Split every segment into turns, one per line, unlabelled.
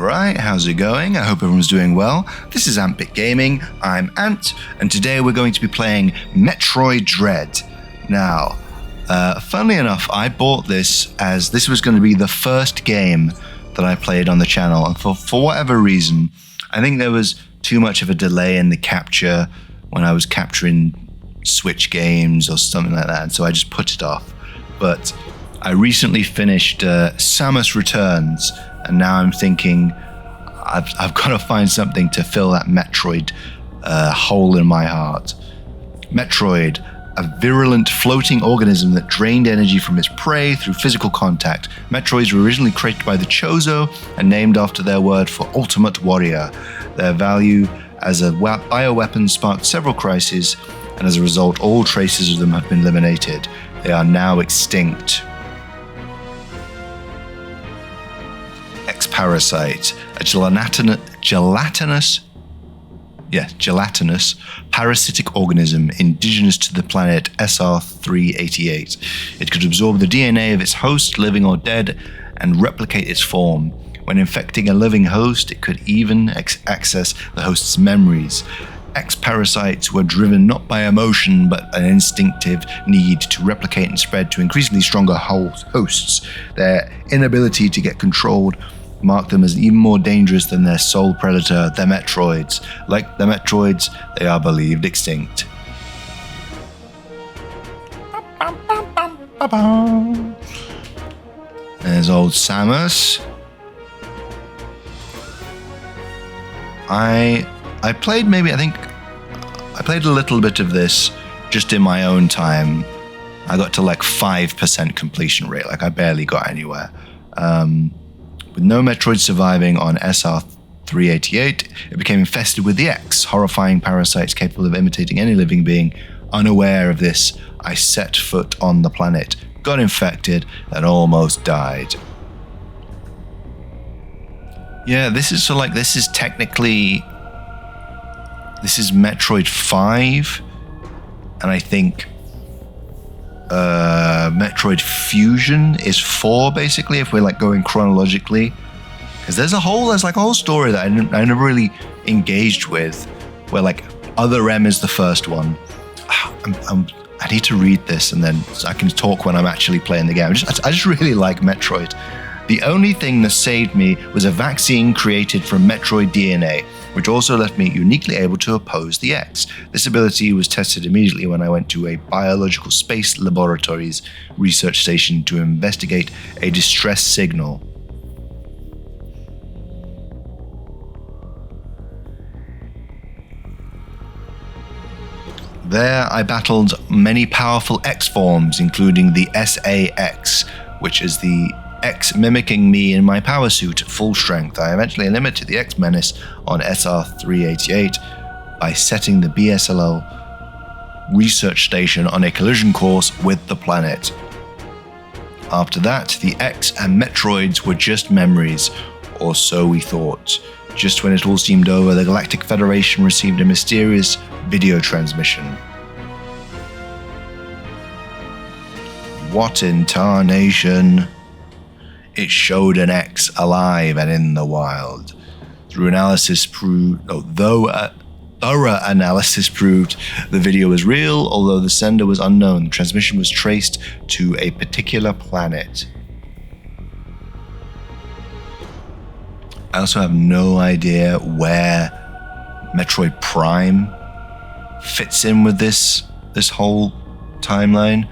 Alright, how's it going? I hope everyone's doing well. This is Ant Bit Gaming, I'm Ant, and today we're going to be playing Metroid Dread. Now, funnily enough, I bought this as this was going to be the first game that I played on the channel, and for whatever reason, I think there was too much of a delay in the capture when I was capturing Switch games or something like that, and so I just put it off. But I recently finished Samus Returns, and now I'm thinking I've got to find something to fill that Metroid hole in my heart. Metroid, a virulent floating organism that drained energy from its prey through physical contact. Metroids were originally created by the Chozo and named after their word for ultimate warrior. Their value as a bioweapon sparked several crises, and as a result, all traces of them have been eliminated. They are now extinct. X-Parasite, a gelatinous parasitic organism indigenous to the planet SR388. It could absorb the DNA of its host, living or dead, and replicate its form. When infecting a living host, it could even access the host's memories. X-parasites were driven not by emotion, but an instinctive need to replicate and spread to increasingly stronger hosts. Their inability to get controlled marked them as even more dangerous than their sole predator, the Metroids. Like the Metroids, they are believed extinct. There's old Samus. I played I played a little bit of this just in my own time. I got to like 5% completion rate, like I barely got anywhere. With no Metroid surviving on SR388, it became infested with the X, horrifying parasites capable of imitating any living being. Unaware of this, I set foot on the planet, got infected, and almost died. Yeah, this is Metroid 5, and I think Metroid Fusion is 4, basically, if we're like going chronologically, because there's a whole story that I never really engaged with, where like Other M is the first one. I need to read this and then I can talk when I'm actually playing the game. I just really like Metroid. The only thing that saved me was a vaccine created from Metroid DNA, which also left me uniquely able to oppose the X. This ability was tested immediately when I went to a biological space laboratories research station to investigate a distress signal. There I battled many powerful X forms, including the SA-X, which is the X mimicking me in my power suit at full strength. I eventually eliminated the X menace on SR388 by setting the BSLL research station on a collision course with the planet. After that, the X and Metroids were just memories, or so we thought. Just when it all seemed over, the Galactic Federation received a mysterious video transmission. What in tarnation? It showed an X alive and in the wild. Thorough analysis proved the video was real, although the sender was unknown. The transmission was traced to a particular planet. I also have no idea where Metroid Prime fits in with this whole timeline.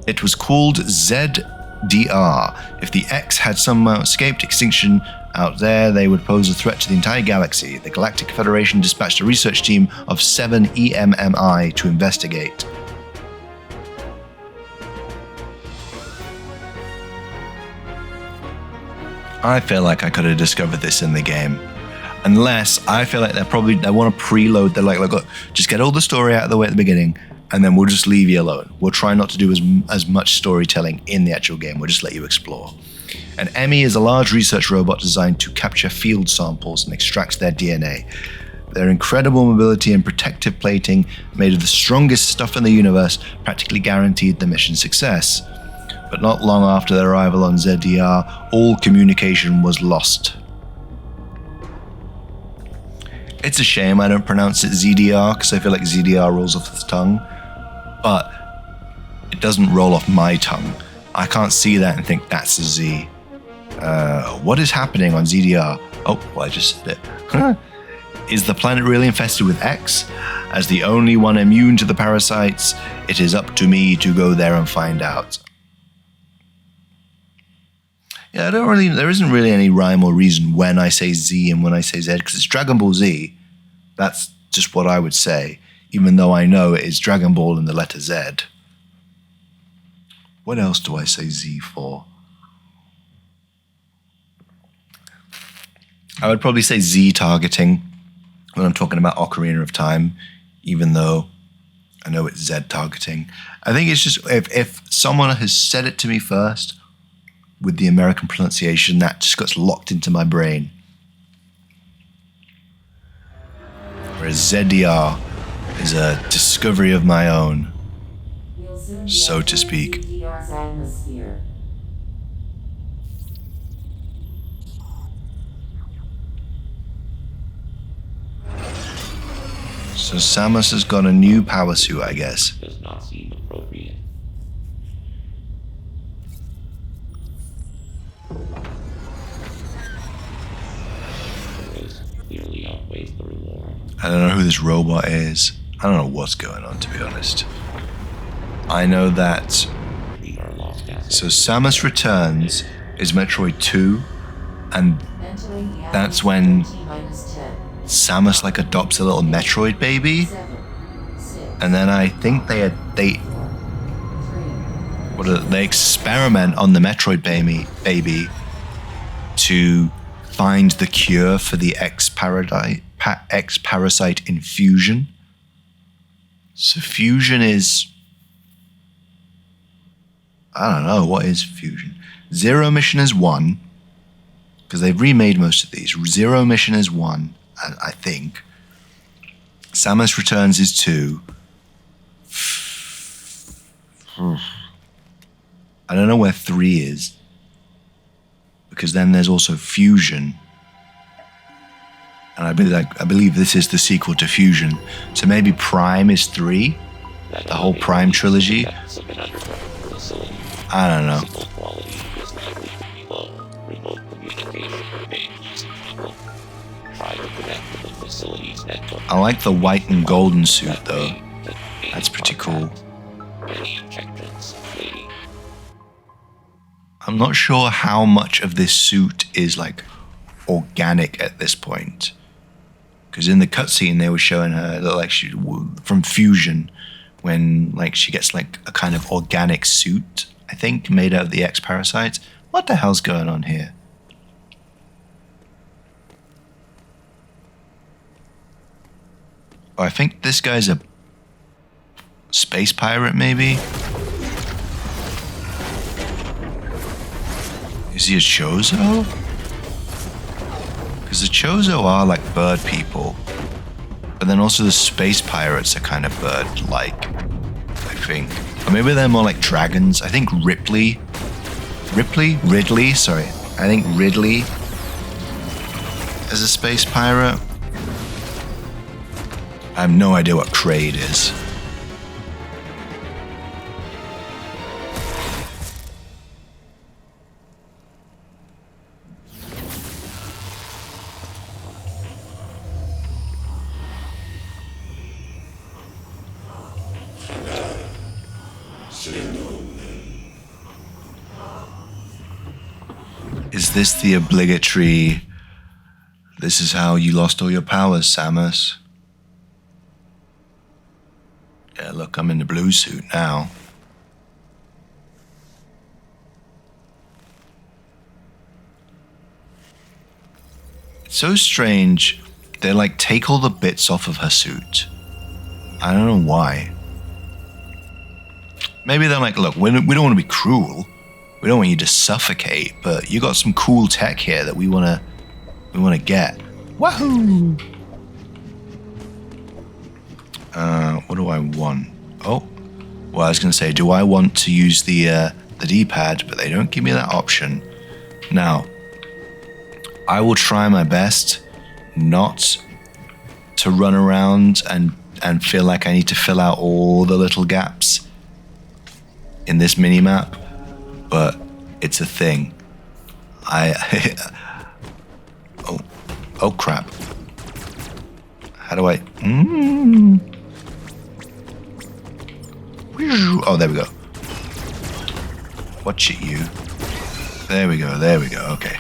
It was called ZDR. If the X had somehow escaped extinction out there, they would pose a threat to the entire galaxy. The Galactic Federation dispatched a research team of 7 EMMI to investigate. I feel like I could have discovered this in the game. Unless I feel like they want to preload. They're like, look, just get all the story out of the way at the beginning, and then we'll just leave you alone. We'll try not to do as much storytelling in the actual game. We'll just let you explore. An Emmy is a large research robot designed to capture field samples and extract their DNA. Their incredible mobility and protective plating, made of the strongest stuff in the universe, practically guaranteed the mission's success. But not long after their arrival on ZDR, all communication was lost. It's a shame I don't pronounce it ZDR because I feel like ZDR rolls off the tongue, but it doesn't roll off my tongue. I can't see that and think that's a Z. What is happening on ZDR? Oh, well, I just said it. Is the planet really infested with X? As the only one immune to the parasites, it is up to me to go there and find out. Yeah, there isn't really any rhyme or reason when I say Z and when I say Z, because it's Dragon Ball Z. That's just what I would say, even though I know it is Dragon Ball in the letter Z. What else do I say Z for? I would probably say Z targeting when I'm talking about Ocarina of Time, even though I know it's Z targeting. I think it's just if someone has said it to me first with the American pronunciation, that just gets locked into my brain. Whereas ZDR is a discovery of my own, so to speak. So Samus has got a new power suit, I guess.
Does not seem appropriate. The risk clearly outweighs the reward.
I don't know who this robot is. I don't know what's going on, to be honest. I know that.
We are lost assets.
So Samus Returns is Metroid 2, and that's when Samus like adopts a little Metroid baby, and then I think they experiment on the Metroid baby to find the cure for the X-Parasite infusion. So fusion is, I don't know, what is fusion? Zero Mission is 1, because they've remade most of these. Zero Mission is 1, I think. Samus Returns is 2. I don't know where 3 is, because then there's also Fusion. And I believe this is the sequel to Fusion. So maybe Prime is 3? The whole Prime trilogy? I don't know. I like the white and golden suit though. That's pretty cool. I'm not sure how much of this suit is like organic at this point. Because in the cutscene they were showing her that like she from Fusion, when like she gets like a kind of organic suit, I think, made out of the X-Parasites. What the hell's going on here? Oh, I think this guy's a space pirate, maybe? Is he a Chozo? Because the Chozo are like bird people. But then also the space pirates are kind of bird-like, I think. Or maybe they're more like dragons. I think Ridley, sorry. I think Ridley is a space pirate. I have no idea what Kraid is. Is this the obligatory, this is how you lost all your powers, Samus? Yeah, look, I'm in the blue suit now. It's so strange. They like take all the bits off of her suit. I don't know why. Maybe they're like, look, we don't want to be cruel. We don't want you to suffocate, but you got some cool tech here that we wanna get. Wahoo! What do I want? Oh, well, I was gonna say, do I want to use the D-pad? But they don't give me that option. Now, I will try my best not to run around and feel like I need to fill out all the little gaps in this mini map, but it's a thing. Oh crap. How do I? Oh, there we go. Watch it, you. There we go. Okay.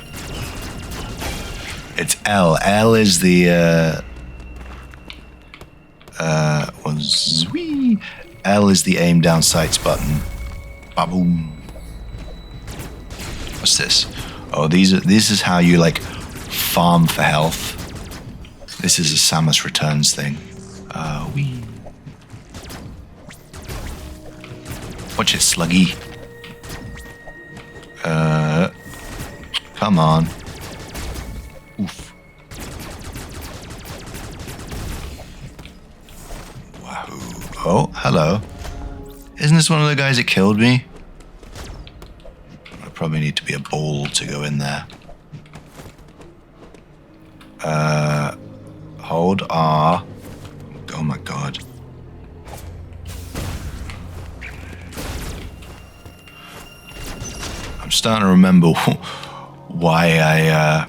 It's L. L is the L is the aim down sights button. Ba-boom. What's this? Oh, this is how you like farm for health. This is a Samus Returns thing. Watch it, Sluggy. Come on. Oof. Wahoo. Oh, hello. Isn't this one of the guys that killed me? I probably need to be a ball to go in there. Hold R. Oh my god. I'm starting to remember why I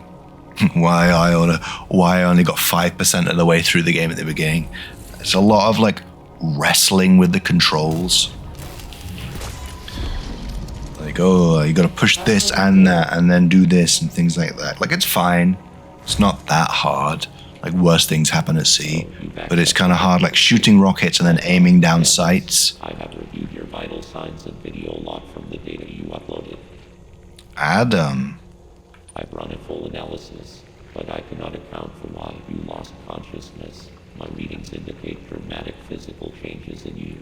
only got 5% of the way through the game at the beginning. It's a lot of like wrestling with the controls. Like, oh, you gotta push this and that and then do this and things like that. Like, it's fine. It's not that hard. Like, worse things happen at sea. But it's kind of hard, like shooting rockets and then aiming down sights.
I have reviewed your vital signs and video log from the data you uploaded.
Adam.
I've run a full analysis, but I cannot account for why you lost consciousness. My readings indicate dramatic physical changes in you.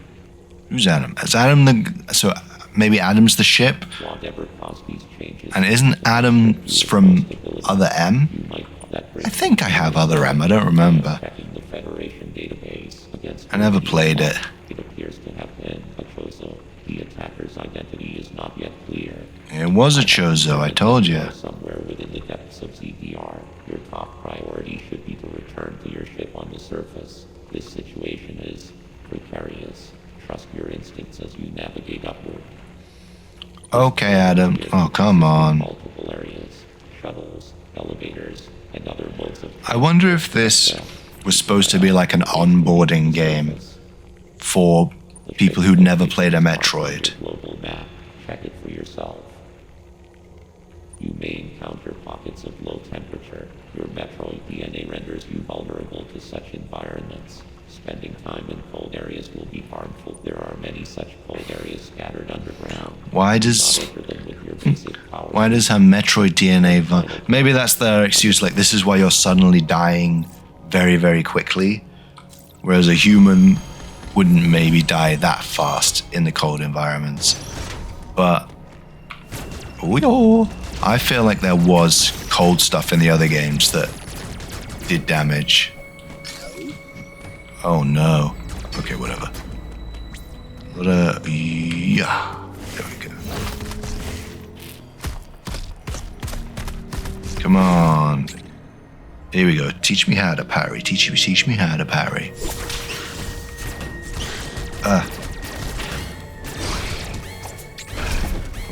Who's Adam? Is Adam the... So maybe Adam's the ship?
Whatever caused these changes...
And isn't Adam from Other M?
You might call that
I think I have Other M, I don't remember.
checking the Federation database against...
I never played it.
It appears to have been a Chozo. The attacker's identity is not yet clear.
It was a Chozo, I told you.
Somewhere within the depths of ZBR, your top priority should be to return to your ship on the surface. This situation is precarious. Trust your instincts as you navigate upward.
Okay, Adam. Oh, come on.
Multiple areas, shuttles, elevators, and other modes of...
I wonder if this was supposed to be like an onboarding game for people who'd never played a Metroid.
Global map. Check it for yourself. You may encounter pockets of low temperature. Your Metroid DNA renders you vulnerable to such environments. Spending time in cold areas will be harmful. There are many such cold areas scattered underground.
Why does
Not enter them with your basic powers.
her Metroid DNA... Maybe that's their excuse, like this is why you're suddenly dying very, very quickly. Whereas a human wouldn't maybe die that fast in the cold environments. But... I feel like there was cold stuff in the other games that did damage. Oh no. Okay, whatever. Yeah. There we go. Come on. Here we go. Teach me how to parry. Teach me how to parry.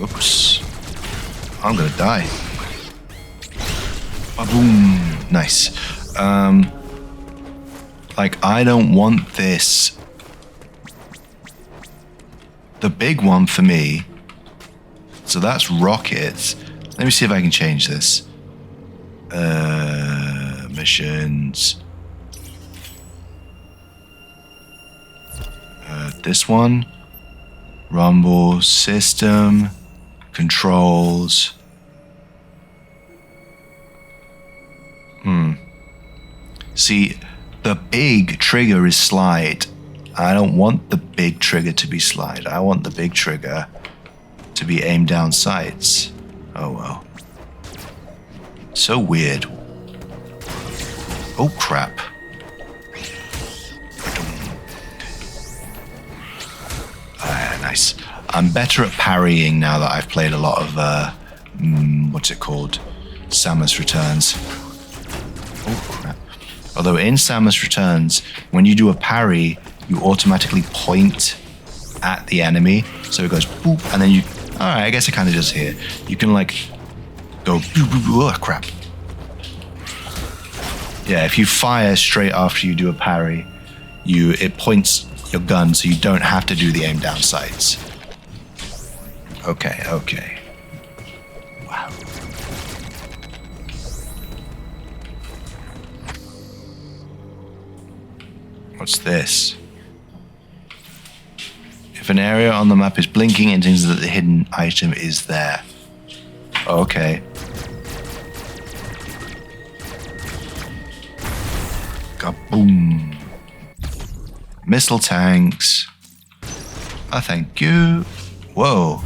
Oops. I'm gonna die. Boom. Nice. Like, I don't want this. The big one for me. So that's rockets. Let me see if I can change this. Missions. This one. Rumble system. Controls. See, the big trigger is slide. I don't want the big trigger to be slide. I want the big trigger to be aim down sights. Oh well. So weird. Oh crap. Nice. I'm better at parrying now that I've played a lot of, what's it called? Samus Returns. Oh crap. Although in Samus Returns, when you do a parry, you automatically point at the enemy. So it goes boop, and then you... Alright, I guess it kind of does here. You can like go boop, boop, boop. Oh, crap. Yeah, if you fire straight after you do a parry, it points your gun so you don't have to do the aim down sights. Okay, okay. Wow. What's this? If an area on the map is blinking, it means that the hidden item is there. Okay. Kaboom. Missile tanks. Oh, thank you. Whoa.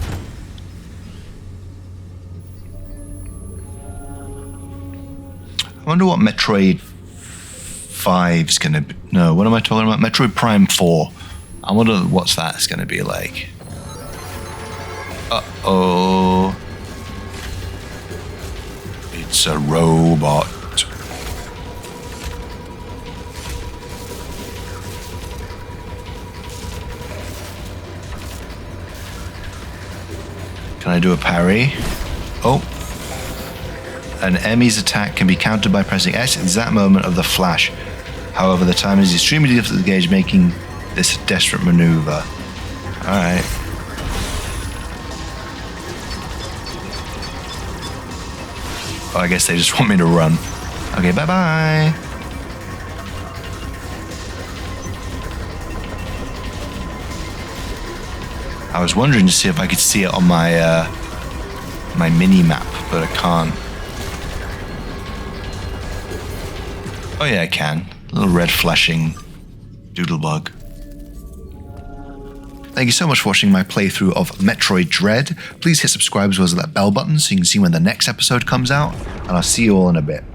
I wonder what Metroid 5's gonna be. No, what am I talking about? Metroid Prime 4. I wonder what's that's gonna be like. Uh-oh. It's a robot. Can I do a parry? Oh. An enemy's attack can be countered by pressing X at the exact moment of the flash. However, the time is extremely difficult to gauge, making this a desperate maneuver. Alright. Oh, I guess they just want me to run. Okay, bye-bye. I was wondering to see if I could see it on my my mini map, but I can't. Oh yeah, I can. A little red flashing doodlebug. Thank you so much for watching my playthrough of Metroid Dread. Please hit subscribe as well as that bell button so you can see when the next episode comes out, and I'll see you all in a bit.